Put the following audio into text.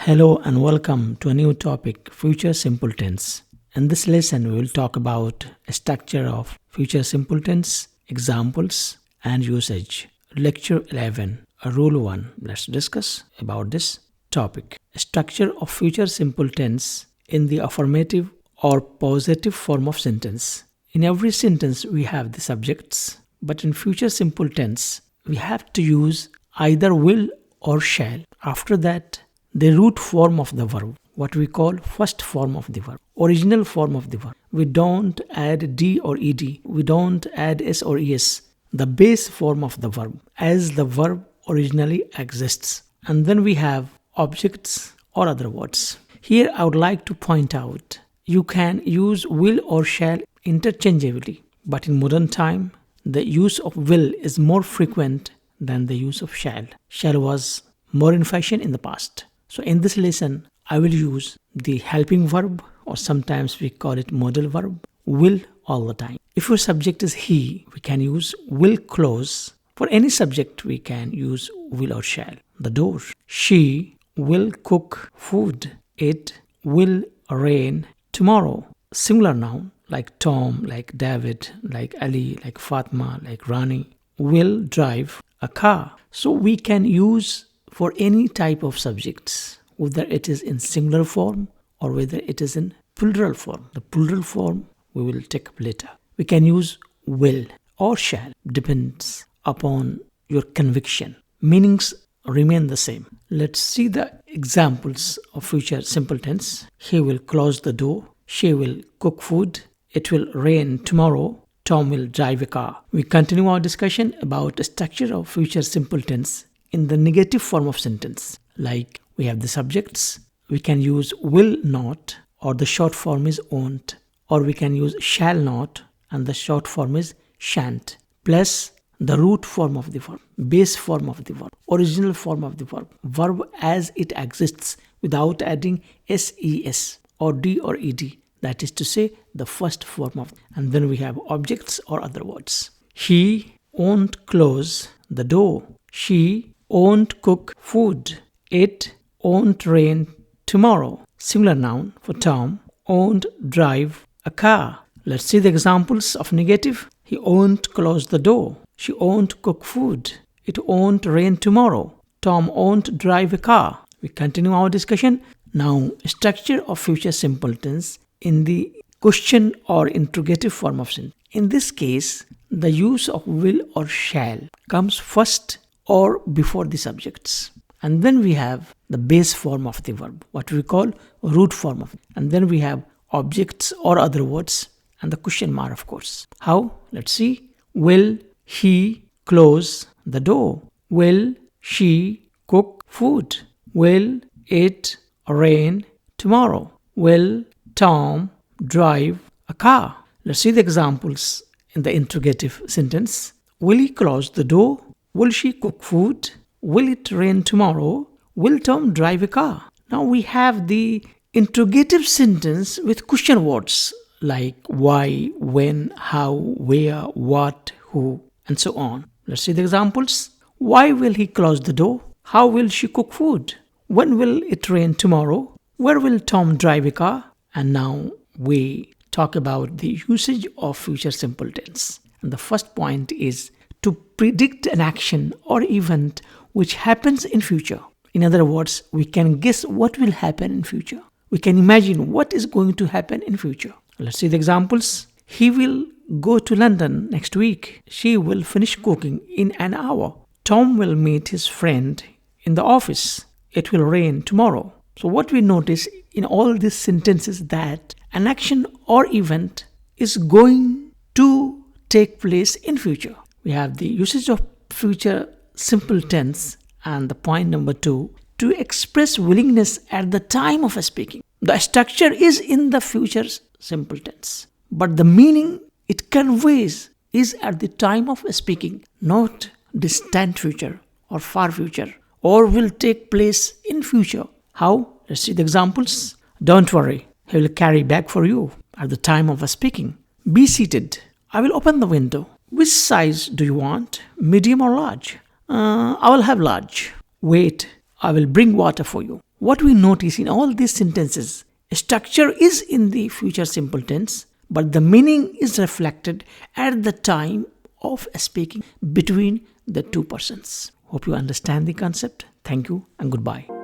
Hello and welcome to a new topic, future simple tense. In this lesson, we will talk about a structure of future simple tense, examples, and usage. Lecture 11, Rule 1. Let's discuss about this topic. Structure of future simple tense in the affirmative or positive form of sentence. In every sentence, we have the subjects, but in future simple tense, we have to use either will or shall. After that, the root form of the verb, what we call first form of the verb, original form of the verb. We don't add d or ed, we don't add s or es, the base form of the verb as the verb originally exists. And then we have objects or other words. Here I would like to point out, you can use will or shall interchangeably, but in modern time, the use of will is more frequent than the use of shall. Shall was more in fashion in the past. So in this lesson, I will use the helping verb, or sometimes we call it modal verb, will all the time. If your subject is he, we can use will close. For any subject, we can use will or shall. The door. She will cook food. It will rain tomorrow. Similar noun like Tom, like David, like Ali, like Fatma, like Rani will drive a car. So we can use for any type of subjects, whether it is in singular form or whether it is in plural form. The plural form we will take up later. We can use will or shall, depends upon your conviction. Meanings remain the same. Let's see the examples of future simple tense. He will close the door. She will cook food. It will rain tomorrow. Tom will drive a car. We continue our discussion about the structure of future simple tense in the negative form of sentence. Like we have the subjects, we can use will not, or the short form is won't, or we can use shall not and the short form is shan't, plus the root form of the verb, base form of the verb, original form of the verb as it exists without adding ses or d or ed, that is to say the first form of, and then we have objects or other words. He won't close the door. She won't cook food. It won't rain tomorrow. Similar noun for Tom, won't drive a car. Let's see the examples of negative. He won't close the door. She won't cook food. It won't rain tomorrow. Tom won't drive a car. We continue our discussion. Now, structure of future simple tense in the question or interrogative form of sentence. In this case, the use of will or shall comes first or before the subjects. And then we have the base form of the verb, what we call root form of it. And then we have objects or other words and the question mark, of course. How? Let's see. Will he close the door? Will she cook food? Will it rain tomorrow? Will Tom drive a car? Let's see the examples in the interrogative sentence. Will he close the door? Will she cook food? Will it rain tomorrow? Will Tom drive a car? Now we have the interrogative sentence with question words like why, when, how, where, what, who, and so on. Let's see the examples. Why will he close the door? How will she cook food? When will it rain tomorrow? Where will Tom drive a car? And now we talk about the usage of future simple tense. And the first point is to predict an action or event which happens in future. In other words, we can guess what will happen in future. We can imagine what is going to happen in future. Let's see the examples. He will go to London next week. She will finish cooking in an hour. Tom will meet his friend in the office. It will rain tomorrow. So what we notice in all these sentences that an action or event is going to take place in future. We have the usage of future simple tense and the point number 2, to express willingness at the time of speaking. The structure is in the future simple tense, but the meaning it conveys is at the time of speaking, not distant future or far future, or will take place in future. How? Let's see the examples. Don't worry, he will carry bag for you at the time of speaking. Be seated. I will open the window. Which size do you want? Medium or large? I will have large. Wait, I will bring water for you. What we notice in all these sentences, structure is in the future simple tense, but the meaning is reflected at the time of speaking between the two persons. Hope you understand the concept. Thank you and goodbye.